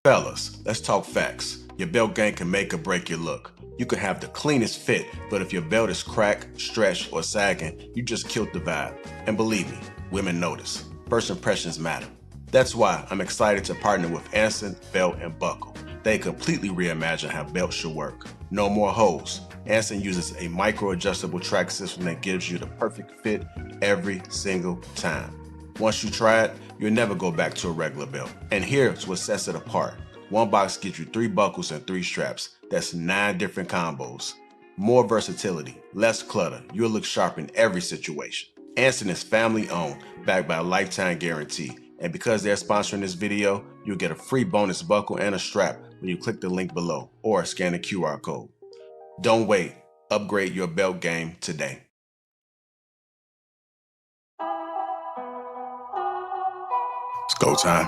Fellas, let's talk facts. Your belt game can make or break your look. You can have the cleanest fit, but if your belt is cracked, stretched, or sagging, you just killed the vibe. And believe me, women notice. First impressions matter. That's why I'm excited to partner with Anson Belt Buckle. They completely reimagine how belts should work. No more holes. Anson uses a micro-adjustable track system that gives you the perfect fit every single time. Once you try it, you'll never go back to a regular belt. And here's what sets it apart. One box gives you 3 buckles and 3 straps. That's 9 different combos. More versatility, less clutter. You'll look sharp in every situation. Anson is family owned, backed by a lifetime guarantee. And because they're sponsoring this video, you'll get a free bonus buckle and a strap when you click the link below or scan the QR code. Don't wait. Upgrade your belt game today. It's go time.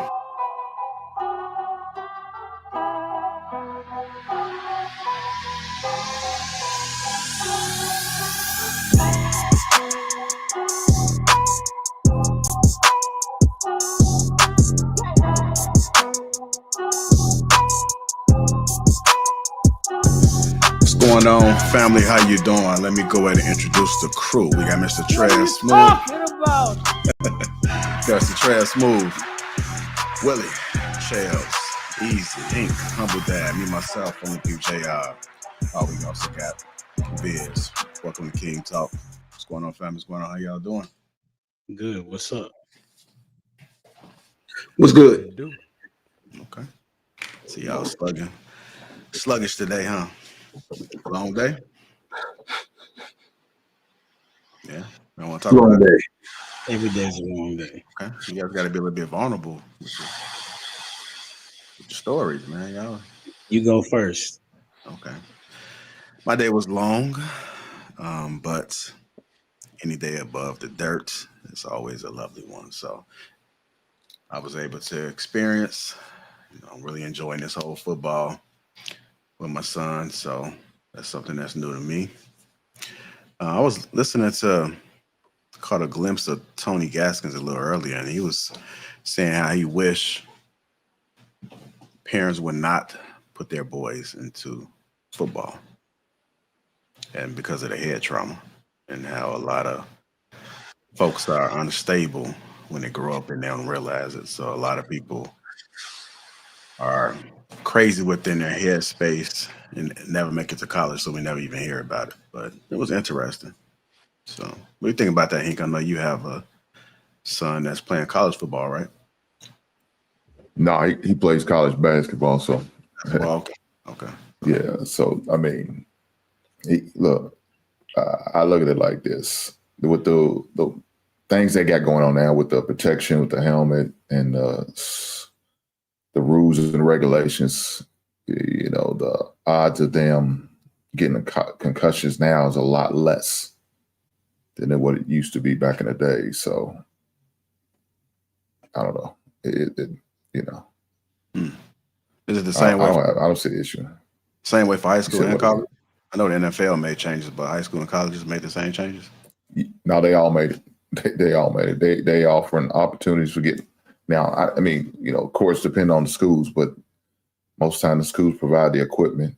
What's going on, family? How you doing? Let me go ahead and introduce the crew. We got Mr. Trash Smooth. What are you talking about? Got Mr. Trash Smooth. Willie, Shells, Easy, Ink, Humble Dad, me, myself, Lapeef JR. Oh, we also got Viz. Welcome to King Talk. What's going on, family? What's going on? How y'all doing? Good. What's up? What's good? Okay. See y'all sluggish today, huh? Long day? Yeah. I want to talk Long about it. day. Every day's a long day. Okay. You guys got to be a little bit vulnerable with your stories, man. Y'all. You go first. Okay. My day was long, but any day above the dirt is always a lovely one. So I was able to experience, I'm really enjoying this whole football with my son. So that's something that's new to me. I was listening to, caught a glimpse of Tony Gaskins a little earlier, and he was saying how he wish parents would not put their boys into football, and because of the head trauma, and how a lot of folks are unstable when they grow up and they don't realize it. So a lot of people are crazy within their head space and never make it to college, so we never even hear about it. But it was interesting. So what do you think about that, Hank? I know you have a son that's playing college football, right? No, he plays college basketball. So, Okay. Yeah. So, I mean, look, I look at it like this. With the things they got going on now with the protection, with the helmet, and the rules and regulations, the odds of them getting concussions now is a lot less than what it used to be back in the day. So, I don't know. Is it the same way? I don't see the issue. Same way for high school and college? I know the NFL made changes, but high school and colleges made the same changes? No, they all made it. They all made it. They offering opportunities for getting. Now, I mean, of course, depending on the schools, but most time the schools provide the equipment.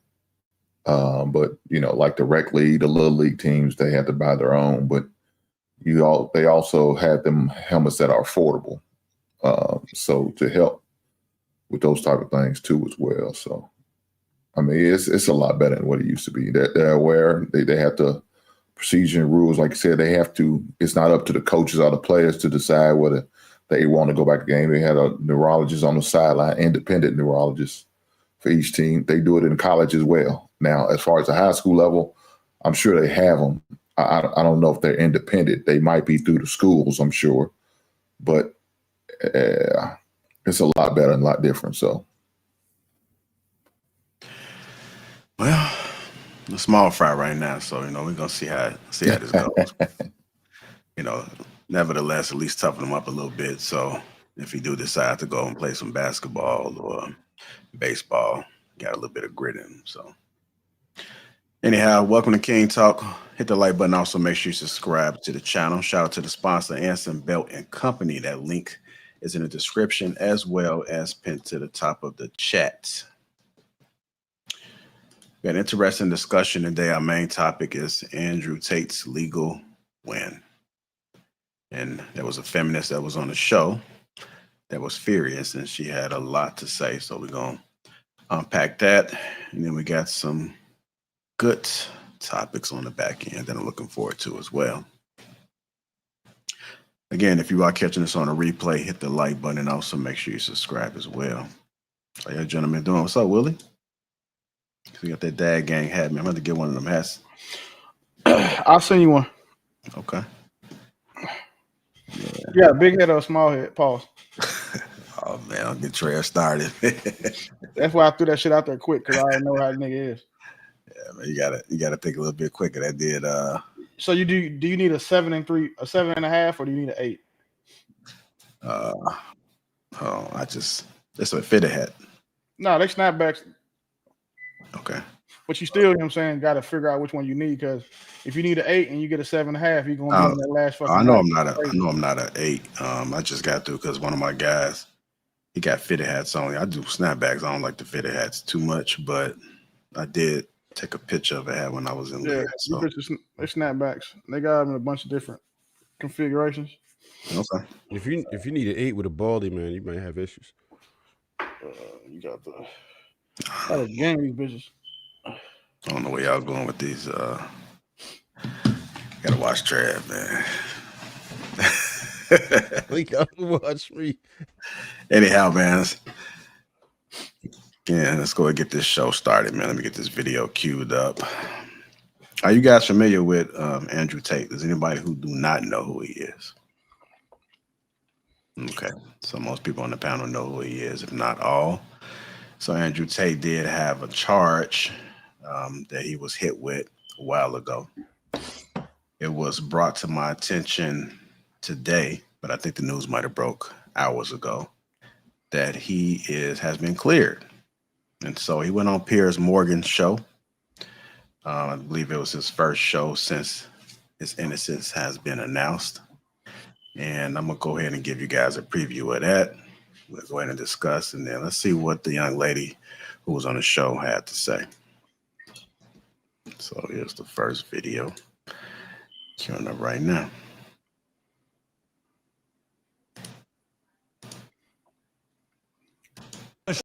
But like the rec league, the little league teams, they had to buy their own. But they also had them helmets that are affordable, so to help with those type of things too as well. So, I mean, it's a lot better than what it used to be. They're aware. They have the procedure and rules. Like I said, they have to. It's not up to the coaches or the players to decide whether they want to go back to the game. They had a neurologist on the sideline, independent neurologist for each team. They do it in college as well. Now, as far as the high school level, I'm sure they have them. I don't know if they're independent. They might be through the schools, I'm sure. But it's a lot better and a lot different. So, well, the small fry right now. So we're gonna see how this goes. Nevertheless, at least toughen them up a little bit. So if you do decide to go and play some basketball or baseball, got a little bit of grit in them. So anyhow, welcome to King Talk. Hit the like button. Also, make sure you subscribe to the channel. Shout out to the sponsor, Anson Belt and Company. That link is in the description as well as pinned to the top of the chat. We had an interesting discussion today. Our main topic is Andrew Tate's legal win. And there was a feminist that was on the show that was furious, and she had a lot to say. So we're going to unpack that. And then we got some good topics on the back end that I'm looking forward to as well. Again, if you are catching us on a replay, hit the like button and also make sure you subscribe as well. How y'all gentlemen doing? What's up, Willie? We got that dad gang hat, man. I'm going to get one of them hats. I'll send you one. Okay. Yeah, big head or small head. Pause. Oh, man, I'll get Trey started. That's why I threw that shit out there quick, because I already know how the nigga is. Yeah, man, you gotta think a little bit quicker. That did. So you do you need a 7.5, or do you need an 8? It's a fitted hat. No, they snapbacks. Okay. But you still, you know what I'm saying, got to figure out which one you need, because if you need an 8 and you get a 7.5, you're gonna be in that last fucking. I know I'm not an 8. I just got through because one of my guys, he got fitted hats only. I do snapbacks. I don't like the fitted hats too much, but I did take a picture of a hat when I was in there. So. They're snapbacks. They got them in a bunch of different configurations. Okay. If you need an 8 with a baldy, man, you might have issues. You got the gang these bitches. I don't know where y'all going with these. Gotta watch Trav, man. We gotta watch me. Anyhow, man. Yeah, let's go and get this show started, man. Let me get this video queued up. Are you guys familiar with Andrew Tate? Does anybody who do not know who he is? Okay, so most people on the panel know who he is, if not all. So Andrew Tate did have a charge that he was hit with a while ago. It was brought to my attention today, but I think the news might have broke hours ago, that he has been cleared. And so he went on Piers Morgan's show. I believe it was his first show since his innocence has been announced. And I'm going to go ahead and give you guys a preview of that. We'll go ahead and discuss, and then let's see what the young lady who was on the show had to say. So here's the first video. Queuing up right now.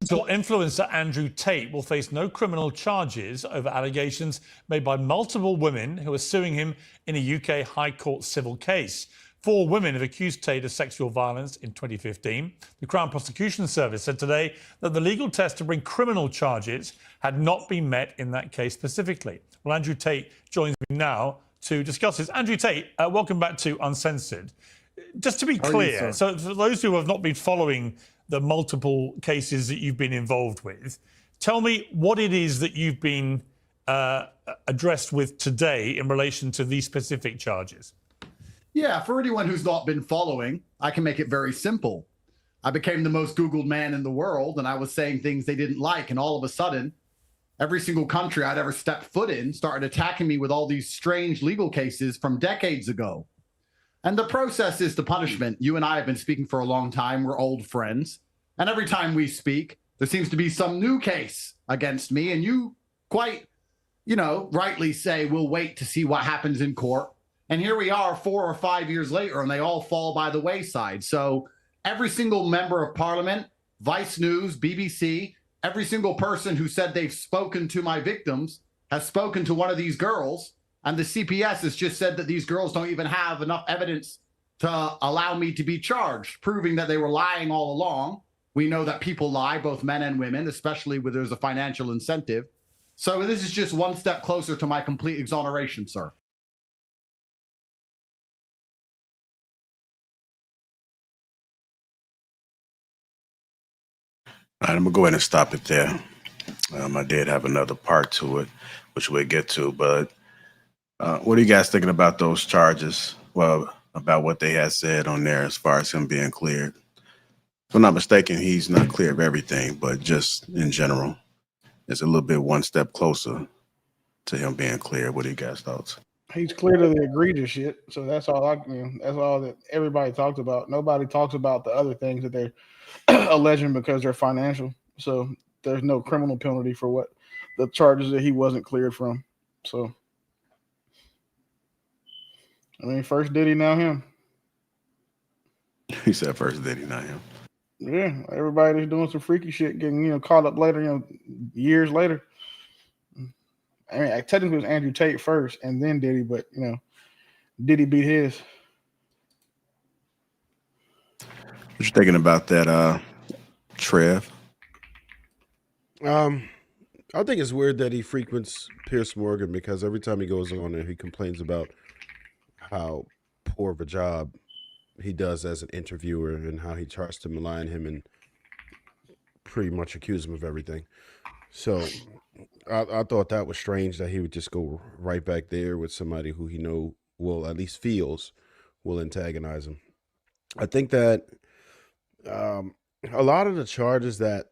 Social influencer Andrew Tate will face no criminal charges over allegations made by multiple women who are suing him in a UK High Court civil case. 4 women have accused Tate of sexual violence in 2015. The Crown Prosecution Service said today that the legal test to bring criminal charges had not been met in that case specifically. Well, Andrew Tate joins me now to discuss this. Andrew Tate, welcome back to Uncensored. Just to be clear, so for those who have not been following the multiple cases that you've been involved with, tell me what it is that you've been addressed with today in relation to these specific charges. Yeah, for anyone who's not been following, I can make it very simple. I became the most Googled man in the world, and I was saying things they didn't like, and all of a sudden, every single country I'd ever stepped foot in started attacking me with all these strange legal cases from decades ago. And the process is the punishment. You and I have been speaking for a long time. We're old friends. And every time we speak, there seems to be some new case against me. And you quite, rightly say, we'll wait to see what happens in court. And here we are 4 or 5 years later, and they all fall by the wayside. So every single member of parliament, Vice News, BBC, every single person who said they've spoken to my victims has spoken to one of these girls. And the CPS has just said that these girls don't even have enough evidence to allow me to be charged, proving that they were lying all along. We know that people lie, both men and women, especially where there's a financial incentive. So this is just one step closer to my complete exoneration, sir. All right, I'm going to go ahead and stop it there. I did have another part to it, which we'll get to, but what are you guys thinking about those charges? Well, about what they had said on there as far as him being cleared. If I'm not mistaken, he's not clear of everything, but just in general, it's a little bit one step closer to him being clear. What are you guys' thoughts? He's clear to the egregious shit. So that's all that's all that everybody talks about. Nobody talks about the other things that they're alleging because they're financial. So there's no criminal penalty for what the charges that he wasn't cleared from. So I mean, first Diddy, now him. He said first Diddy, not him. Yeah, everybody that's doing some freaky shit getting caught up later, years later. I mean, technically it was Andrew Tate first and then Diddy, but Diddy beat his. What you thinking about that, Trev? I think it's weird that he frequents Pierce Morgan because every time he goes on there, he complains about how poor of a job he does as an interviewer and how he tries to malign him and pretty much accuse him of everything. So I thought that was strange that he would just go right back there with somebody who he at least feels will antagonize him. I think that a lot of the charges that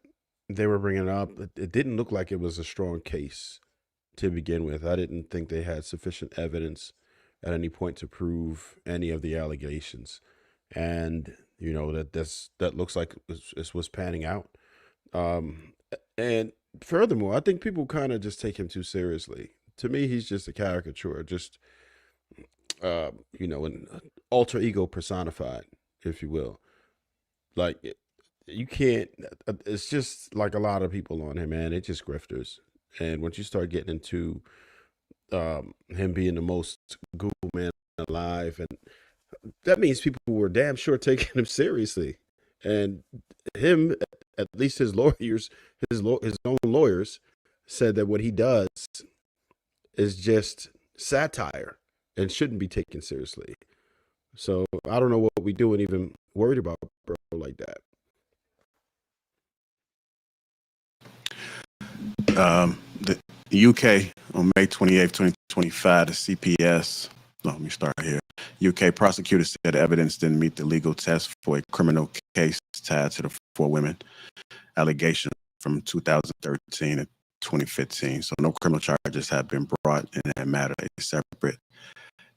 they were bringing up, it didn't look like it was a strong case to begin with. I didn't think they had sufficient evidence at any point to prove any of the allegations. And, that looks like it was panning out. And furthermore, I think people kind of just take him too seriously. To me, he's just a caricature, just, an alter ego personified, if you will. Like, you can't, it's just like a lot of people on here, man. They're just grifters. And once you start getting into him being the most Google man alive, and that means people were damn sure taking him seriously. And him, at least his lawyers, his own lawyers, said that what he does is just satire and shouldn't be taken seriously. So I don't know what we do and even worried about bro like that. The UK on May 28th, 2025, the CPS. No, let me start here. UK prosecutors said evidence didn't meet the legal test for a criminal case tied to the 4 women allegation from 2013 to 2015. So no criminal charges have been brought in that matter. A separate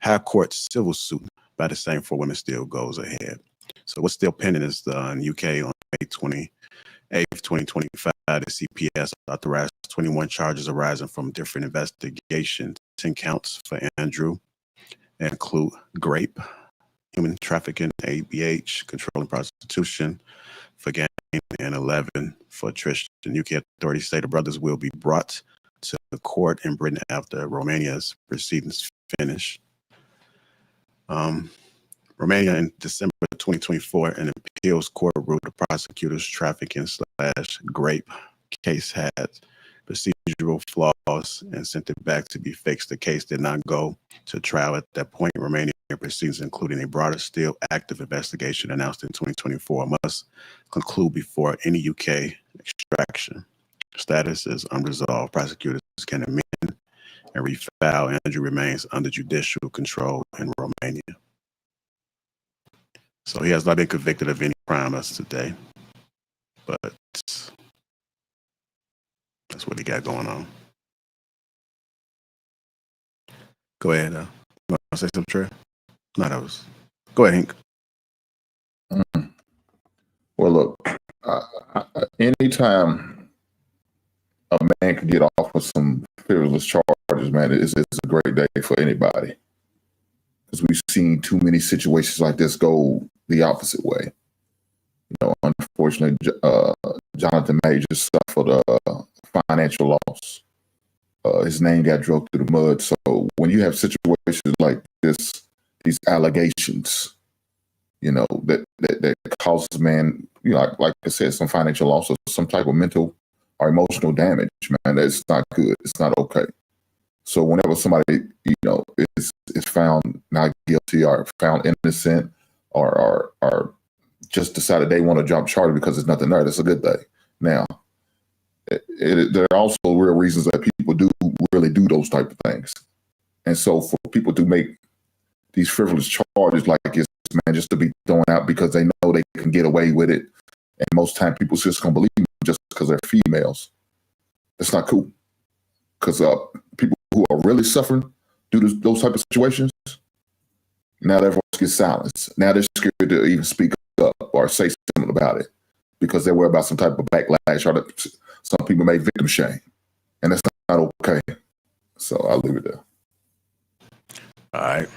High Court civil suit by the same 4 women still goes ahead. So what's still pending is the UK on May 28th, 2025, the CPS authorized 21 charges arising from different investigations. 10 counts for Andrew include rape, human trafficking, ABH, controlling prostitution for gang, and 11 for Tristan. UK authorities say the brothers will be brought to the court in Britain after Romania's proceedings finish. Romania in December 2024, an appeals court ruled the prosecutor's trafficking / rape case had procedural flaws and sent it back to be fixed. The case did not go to trial at that point. Romanian proceedings, including a broader, still active investigation announced in 2024, must conclude before any UK extraction. Status is unresolved. Prosecutors can amend and refile. Andrew remains under judicial control in Romania. So he has not been convicted of any crime as today, but that's what he got going on. Go ahead. You want to say something, Trey? No, that was. Go ahead, Hank. Well, look, anytime a man can get off with some frivolous charges, man, it's a great day for anybody. Because we've seen too many situations like this go the opposite way. Unfortunately, Jonathan Major suffered a financial loss. His name got dragged through the mud. So when you have situations like this, these allegations, that causes man, like I said, some financial loss or some type of mental or emotional damage, man, that's not good. It's not okay. So whenever somebody, is found not guilty or found innocent or just decided they want to jump charter because there's nothing there, that's a good day. Now, there are also real reasons that people do really do those type of things. And so for people to make these frivolous charges like this, man, just to be thrown out because they know they can get away with it. And most time people just gonna believe them just because they're females. That's not cool. Because people who are really suffering do those type of situations, now their voice gets silenced. Now they're scared to even speak up or say something about it because they're worried about some type of backlash or that some people may victim shame. And that's not okay. So I'll leave it there. All right.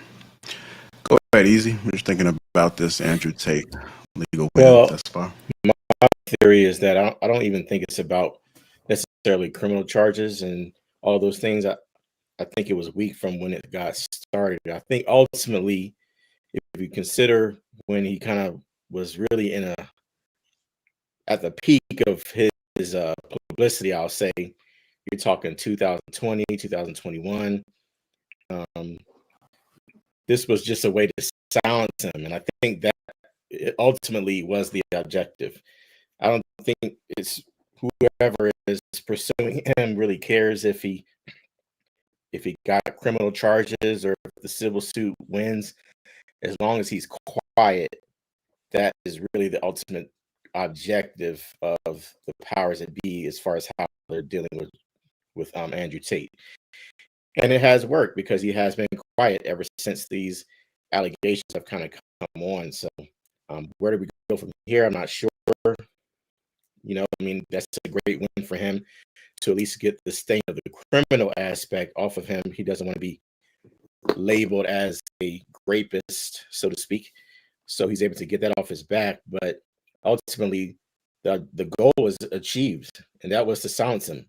Go ahead, Easy. We're just thinking about this Andrew Tate legal Well, win thus far. My theory is that I don't even think it's about necessarily criminal charges and all those things. I think it was weak from when it got started. I think ultimately, if you consider when he kind of was really at the peak of his publicity, I'll say you're talking 2020, 2021. This was just a way to silence him, and I think that it ultimately was the objective. I don't think it's whoever is pursuing him really cares if he got criminal charges or if the civil suit wins. As long as he's quiet, that is really the ultimate objective of the powers that be as far as how they're dealing with Andrew Tate. And it has worked because he has been quiet ever since these allegations have kind of come on. So where do we go from here? I'm not sure. I mean, that's a great win for him to at least get the stain of the criminal aspect off of him. He doesn't want to be labeled as a rapist, so to speak. So he's able to get that off his back. But ultimately, the goal was achieved, and that was to silence him.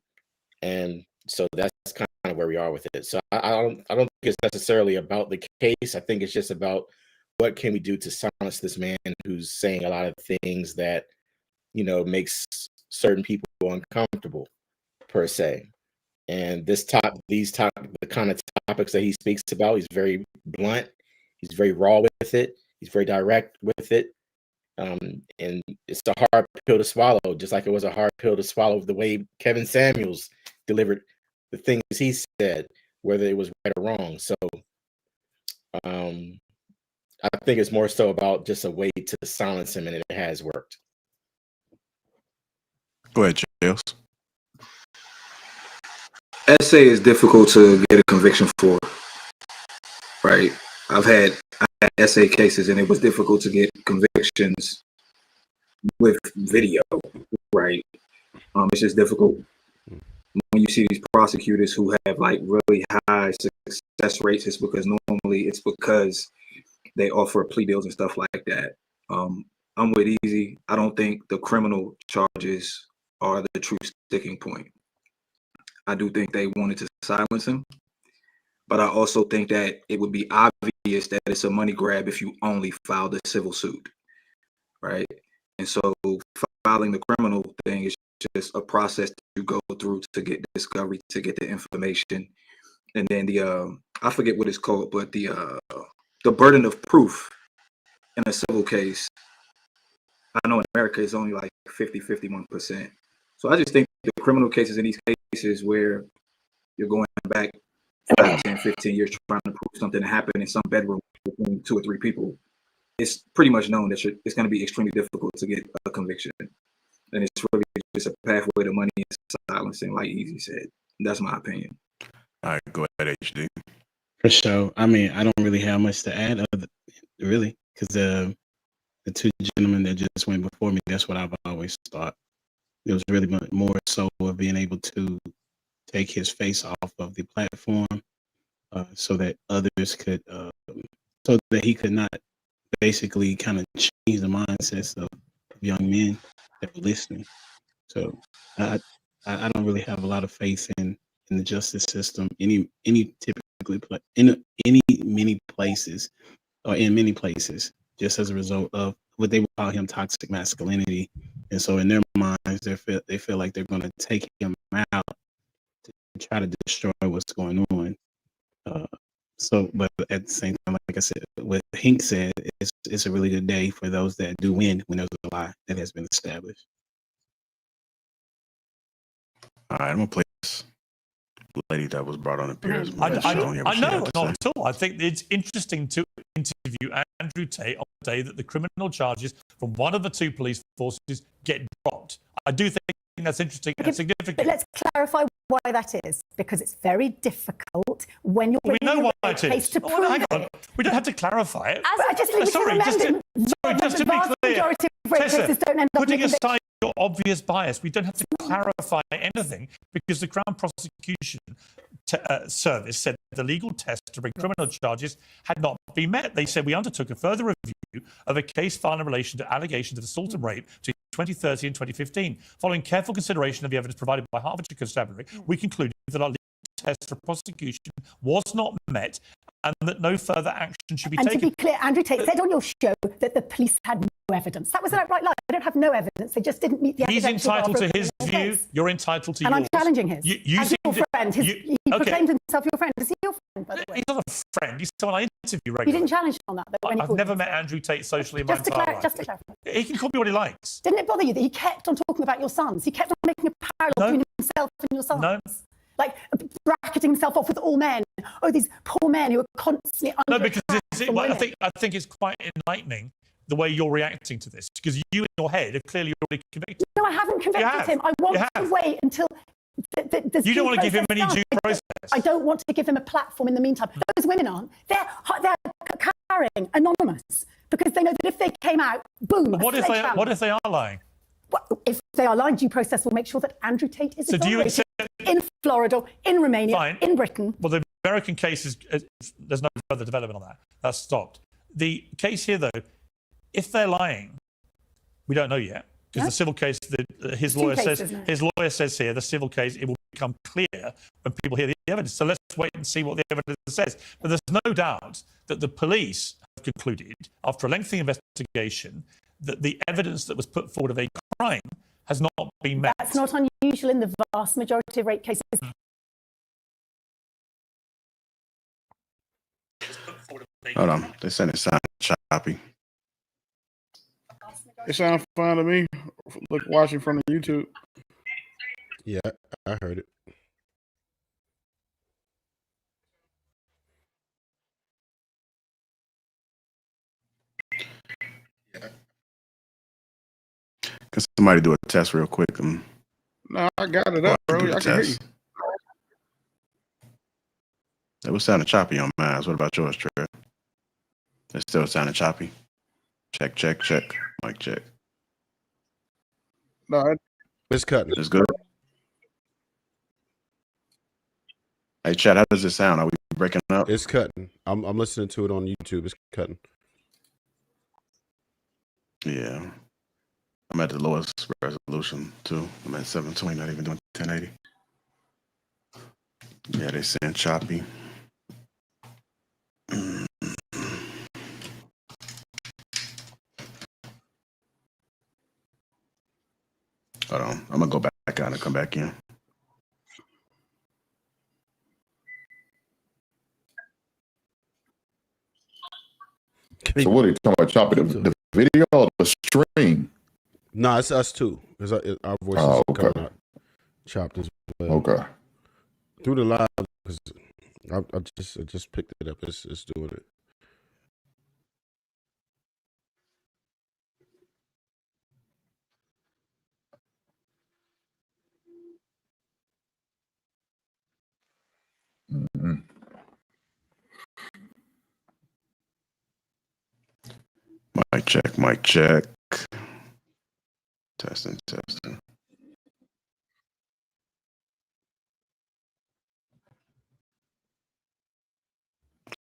And so that's kind of where we are with it. So I don't think it's necessarily about the case. I think it's just about what can we do to silence this man who's saying a lot of things that makes certain people uncomfortable per se. And the kind of topics that he speaks about, he's very blunt, he's very raw with it, he's very direct with it. And it's a hard pill to swallow, just like it was a hard pill to swallow the way Kevin Samuels delivered the things he said, whether it was right or wrong. So I think it's more so about just a way to silence him, and it has worked. Go ahead, Jails. Essay is difficult to get a conviction for, right? I had essay cases, and it was difficult to get convictions with video, right? It's just difficult when you see these prosecutors who have like really high success rates. It's because they offer plea deals and stuff like that. I'm with Easy. I don't think the criminal charges are the true sticking point. I do think they wanted to silence him, but I also think that it would be obvious that it's a money grab if you only file the civil suit, right? And so filing the criminal thing is just a process you go through to get discovery, to get the information, and then I forget what it's called, but the burden of proof in a civil case, I know in America is only like 51%. So I just think the criminal cases in these cases where you're going back 5, 10, 15 years trying to prove something happened in some bedroom between 2 or 3 people, it's pretty much known that it's going to be extremely difficult to get a conviction. And it's really just a pathway to money and silencing, like Easy said. That's my opinion. All right, go ahead, HD. For sure. I mean, I don't really have much to add, really, because the 2 gentlemen that just went before me, that's what I've always thought. It was really more so of being able to take his face off of the platform so that others could, so that he could not basically kind of change the mindsets of young men that were listening. So I don't really have a lot of faith in the justice system, many places, or in many places, just as a result of what they would call him toxic masculinity. And so in their minds, they feel like they're going to take him out to try to destroy what's going on. But at the same time, like I said, what Hink said, it's a really good day for those that do win when there's a lie that has been established. All right, I'm gonna play this lady that was brought on appears. I know, not at all. I think it's interesting to interview Andrew Tate on the day that the criminal charges from one of the 2 police forces get dropped. I do think that's interesting and significant. But let's clarify why that is, because it's very difficult when you're we know why a it case is. to prove Hang on. it. We don't have to clarify it. Just leave it to sorry, the just to be vast clear, majority of rape Tessa, cases don't end up putting in a conviction. aside your obvious bias, we don't have to clarify anything because the Crown Prosecution Service said the legal test to bring criminal charges had not been met. They said we undertook a further review of a case filed in relation to allegations of assault and rape between 2013 and 2015. Following careful consideration of the evidence provided by Hertfordshire Constabulary, we concluded that our legal test for prosecution was not met and that no further action should be taken. And to be clear, Andrew Tate said on your show that the police had no evidence. That was an outright lie. They don't have no evidence. They just didn't meet the He's evidence. entitled to his view. You're entitled to yours. And I'm challenging his. As your friend. He proclaimed himself your friend. Is he your friend, by the way? He's not a friend. He's someone I interview regularly. You didn't challenge him on that, though. I've never met Andrew Tate socially in my entire life. Just to clarify. He can call me what he likes. Didn't it bother you that he kept on talking about your sons? He kept on making a parallel between himself and your sons. No. Like bracketing himself off with all men. Oh, these poor men who are constantly under because I think it's quite enlightening the way you're reacting to this, because you in your head are clearly already convicted. No, I haven't convicted him. I want to wait until you don't want to give him any due process. I don't want to give him a platform in the meantime. Those women aren't. They're carrying anonymous because they know that if they came out, boom. What if they are lying? Well, if they are lying, due process will make sure that Andrew Tate is do you accept in Florida, in Romania, in Britain. Well, the American case is there's no further development on that. That's stopped. The case here, though, if they're lying, we don't know yet because the civil case, his lawyer says here, the civil case, it will become clear when people hear the evidence. So let's wait and see what the evidence says. But there's no doubt that the police have concluded, after a lengthy investigation, that the evidence that was put forward of a crime has not been met. That's not unusual in the vast majority of rape cases. Hold on, they said it sounded choppy. It sounds fine to me. Watching from the YouTube. Yeah, I heard it. Can somebody do a test real quick? No, I got it up, bro. I can hear you. It was sounding choppy on mine. What about yours, Trey? It still sounding choppy. Check, check, check. Mic check. No, it's cutting. It's good. Hey, Chad, how does it sound? Are we breaking up? It's cutting. I'm listening to it on YouTube. It's cutting. Yeah. I'm at the lowest resolution, too. I'm at 720, not even doing 1080. Yeah, they saying choppy. Hold on. I'm going to go back out and come back in. So what are you talking about? Chopping the video or the stream? No, it's us too. It's our voices coming out chopped as well. Okay. Through the live, because I just picked it up. It's doing it. Mm-hmm. Mic check, mic check. Testing, testing.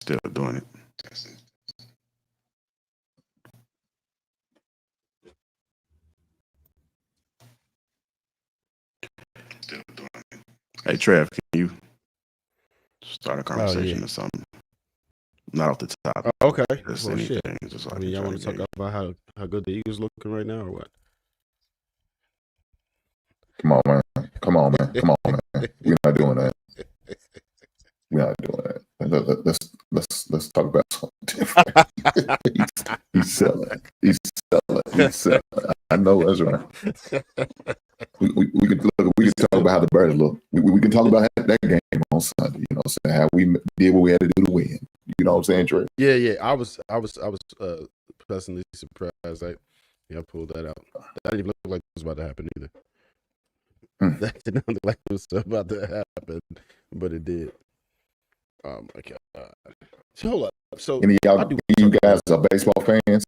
Still doing it. Testing. Still doing it. Hey, Trev, can you start a conversation or something? Not off the top. Okay. Just well, anything. Shit. Just I mean, y'all want to talk about how good the Eagles looking right now, or what? Come on, man. Come on, man. Come on, man. We're not doing that. We're not doing that. Let's talk about something different. He's selling. He's selling. He's selling. I know that's right. We can talk about how the Birds look. We can talk about that game on Sunday. You know, saying how we did what we had to do to win. You know what I'm saying, Trey? Yeah. I was pleasantly surprised. I pulled that out. That didn't even look like it was about to happen either. That did not look like it was about to happen, but it did. Oh my God! So hold up. So Any of you guys are baseball fans?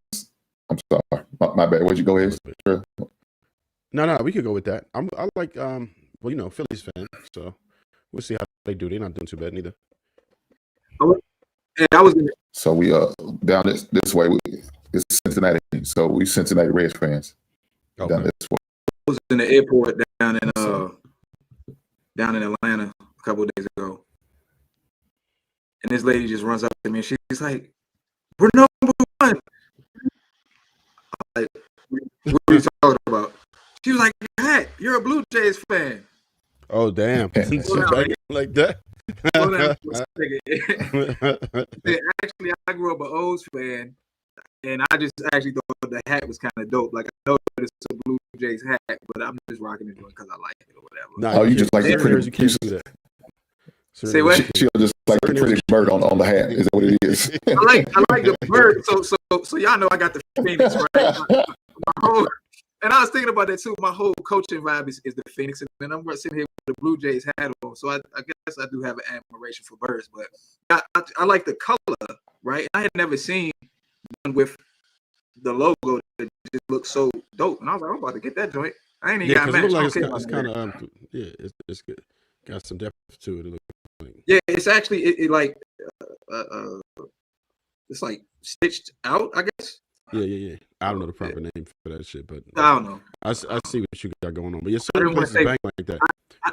I'm sorry, my bad. Would you go ahead? Sure. No, we could go with that. I like well, you know, Phillies fan, so we'll see how they do. They're not doing too bad neither. So we down this way. It's Cincinnati, so we Cincinnati Reds fans. Okay. Down this way. I was in the airport down in Atlanta a couple of days ago, and this lady just runs up to me and she's like, "We're number one." I'm like, what are you talking about? She was like, "Hat, you're a Blue Jays fan." Oh damn! Like that. Actually, I grew up an O's fan, and I just actually thought the hat was kind of dope. Like, I know it's a Blue Jays hat, but I'm just rocking it because I like it or whatever. Nah, you just like the pretty. You can't do that. Say what? She'll just like the pretty bird on the hat. Is that what it is? I like the bird. So y'all know I got the Phoenix, right? And I was thinking about that too. My whole coaching vibe is the Phoenix, and then I'm sitting here with the Blue Jays hat on. So I guess I do have an admiration for birds, but I like the color, right? I had never seen one with the logo that just looks so dope, and I was like, I'm about to get that joint. I ain't even got matched. It looks like it's kind of it's good. Got some depth to it. It looks like. Yeah, it's actually it like it's like stitched out, I guess. Yeah. I don't know the proper name for that shit, but I don't know. I see what you got going on. But certain places bang like that.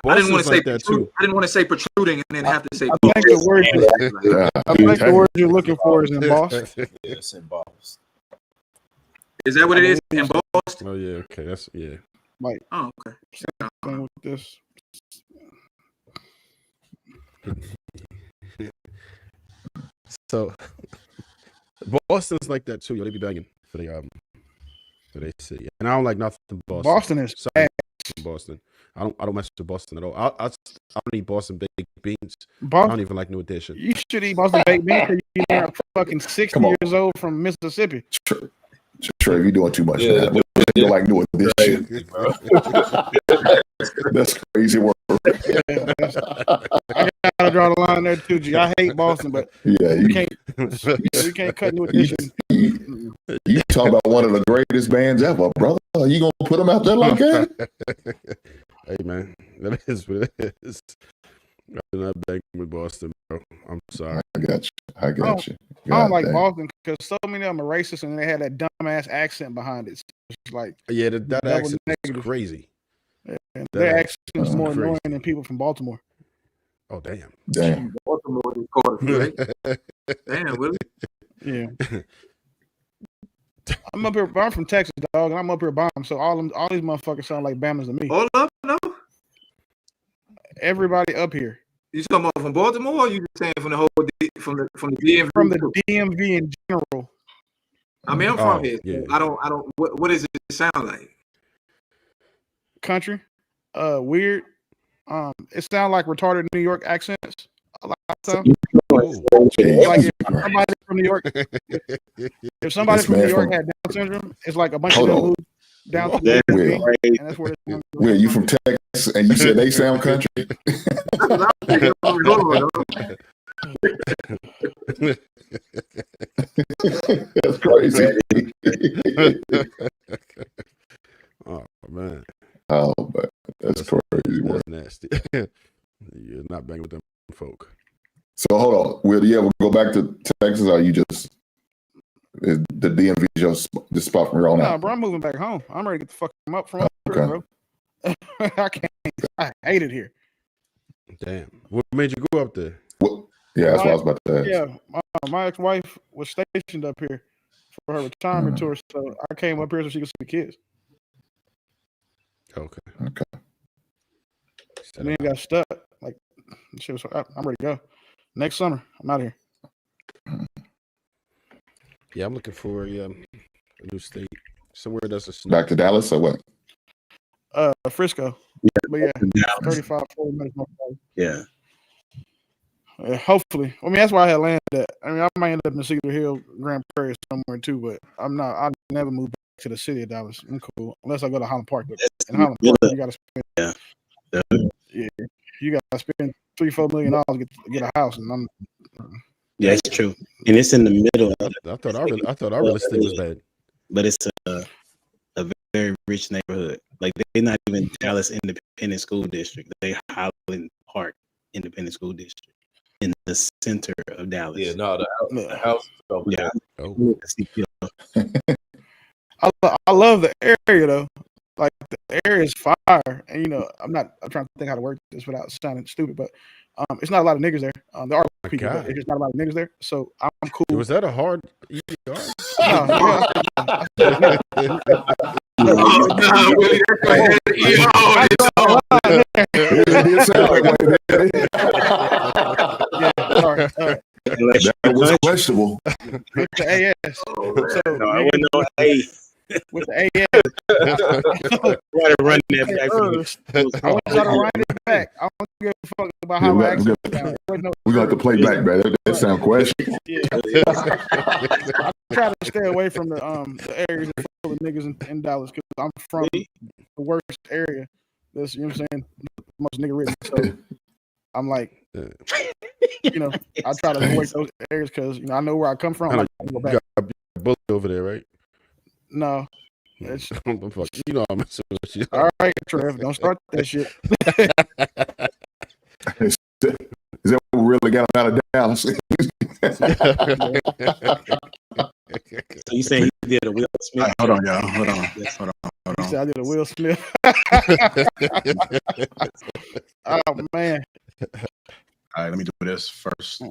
I didn't want to say like that too. I didn't want to say protruding and then have to say. I think the word you're looking for is embossed. Yes, embossed. Is that what it is? Embossed? Oh yeah, okay, that's Like, oh okay. Thing with this. So Boston's like that too. They be banging for the city, and I don't like nothing from Boston. Boston is sorry, Boston. I don't mess with Boston at all. I don't eat Boston baked beans. I don't even like New Edition. You should eat Boston baked beans because you're fucking 60 years old from Mississippi. Trey, you're doing too much. Yeah, you like New Edition. That's crazy work. I gotta draw the line there too, G. I hate Boston, but yeah, you can't cut New Edition. You talk about one of the greatest bands ever, brother. Are you gonna put them out there like that? Hey man, that is what it is. I'm not banging with Boston, bro. I'm sorry. I got you. I don't like Boston because so many of them are racist and they had that dumbass accent behind it. So it's like that accent is crazy. And their accent is more annoying than people from Baltimore. Oh damn! Baltimore is called right? Damn, really? Yeah. I'm up here. I'm from Texas, dog, and I'm up here by them. So all these motherfuckers sound like Bama's to me. All up, no. Everybody up here. You talking about from Baltimore, or you just saying from the whole from the DMV? From the DMV in general. I mean, I'm from here. Yeah. I don't. What does it sound like? Country, weird. It sounds like retarded New York accents. A lot of times. Like if somebody from New York, if somebody from New York had Down syndrome, it's like a bunch of them moved down to the DMV, and that's where it's Where you from Texas and you said they sound country? That's crazy. Oh man. Oh, but that's crazy. That's nasty. You're not banging with them folk. So hold on. Will you ever go back to Texas, or you just is the DMV just the spot from here on out? Nah, bro, I'm moving back home. I'm ready to get the fuck up from up here, bro. I can't. I hate it here. Damn. What made you go up there? Well, yeah, that's what I was about to ask. Yeah, my ex-wife was stationed up here for her retirement tour, so I came up here so she could see the kids. Okay. And then got stuck. Like, she was. I'm ready to go. Next summer, I'm out of here. Yeah, I'm looking for a new state, somewhere that's a snow. Back to Dallas or what? Frisco. But yeah, 35, 40 minutes more. Yeah. Hopefully. I mean, that's where I had landed at. I mean, I might end up in Cedar Hill, Grand Prairie somewhere too, but I'm not. I'll never move back to the city of Dallas. I'm cool. Unless I go to Highland Park. But in Highland Park, you got to spend Yeah, you got to spend $3-4 million to get a house, and Yeah, it's true, and it's in the middle. I thought our real estate was bad, but it's a very rich neighborhood. Like they're not even Dallas Independent School District. They Highland Park Independent School District in the center of Dallas. Yeah, no, the house. Yeah. Oh. I love the area though. Like the area is fire, and I'm trying to think how to work this without sounding stupid, but it's not a lot of niggas there. There are people, but it's just not a lot of niggas there. So I'm cool. Was that a hard ER? That was questionable. With the AS. I wouldn't know. Hey. With the AS. Try to run that back. I want to run it back. I don't give a fuck about how I access it. We're going to have to play back, man. That sounds questionable. Yeah. I try to stay away from the areas full of niggas in Dallas because I'm from the worst area. That's, what I'm saying, most nigga rich. So I'm like, I try to avoid those areas because I know where I come from. I go back. You got a bully over there, right? No. It's, I'm messing with you. All right, Trev, don't start that shit. Is that what really got him out of Dallas? So you say he did a Will Smith? Right, hold on, y'all. Hold on. You said I did a Will Smith. Oh man. All right, let me do this first.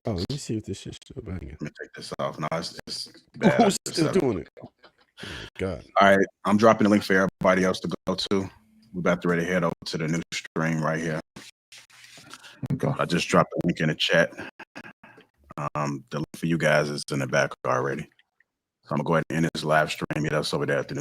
Let me see if this shit's still banging. Let me take this off. No, it's bad. Who's still doing it? Oh, God. All right, I'm dropping the link for everybody else to go to. We're about to ready to head over to the new stream right here. Okay. I just dropped the link in the chat. The link for you guys is in the back already. So I'm gonna go ahead and end this live stream. Meet us over there at the new